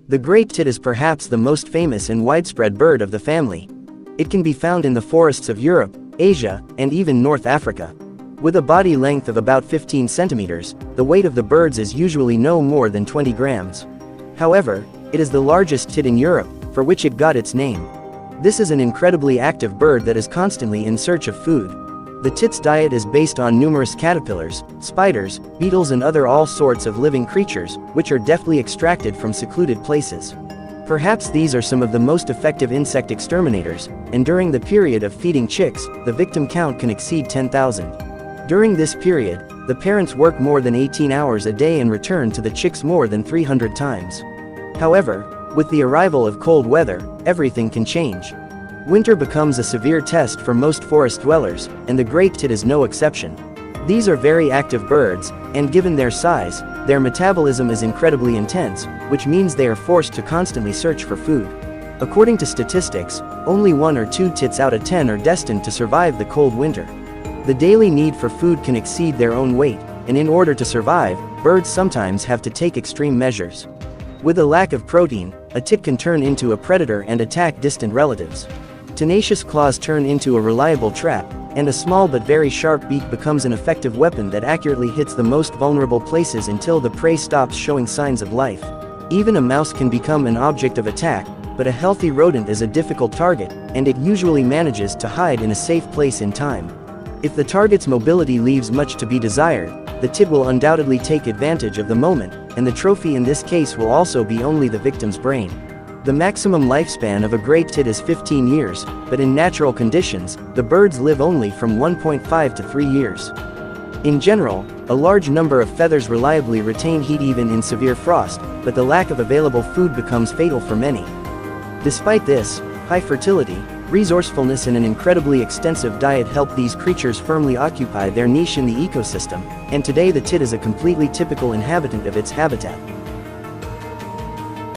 The great tit is perhaps the most famous and widespread bird of the family. It can be found in the forests of Europe, Asia, and even North Africa. With a body length of about 15 centimeters, the weight of the birds is usually no more than 20 grams. However, it is the largest tit in Europe, for which it got its name. This is an incredibly active bird that is constantly in search of food. The tit's diet is based on numerous caterpillars, spiders, beetles and all sorts of living creatures, which are deftly extracted from secluded places. Perhaps these are some of the most effective insect exterminators, and during the period of feeding chicks, the victim count can exceed 10,000. During this period, the parents work more than 18 hours a day and return to the chicks more than 300 times. However, with the arrival of cold weather, everything can change. Winter becomes a severe test for most forest dwellers, and the great tit is no exception. These are very active birds, and given their size, their metabolism is incredibly intense, which means they are forced to constantly search for food. According to statistics, only 1 or 2 tits out of 10 are destined to survive the cold winter. The daily need for food can exceed their own weight, and in order to survive, birds sometimes have to take extreme measures. With a lack of protein, a tit can turn into a predator and attack distant relatives. Tenacious claws turn into a reliable trap, and a small but very sharp beak becomes an effective weapon that accurately hits the most vulnerable places until the prey stops showing signs of life. Even a mouse can become an object of attack, but a healthy rodent is a difficult target, and it usually manages to hide in a safe place in time. If the target's mobility leaves much to be desired, the tit will undoubtedly take advantage of the moment, and the trophy in this case will also be only the victim's brain. The maximum lifespan of a great tit is 15 years, but in natural conditions, the birds live only from 1.5 to 3 years. In general, a large number of feathers reliably retain heat even in severe frost, but the lack of available food becomes fatal for many. Despite this, high fertility, resourcefulness and an incredibly extensive diet help these creatures firmly occupy their niche in the ecosystem, and today the tit is a completely typical inhabitant of its habitat.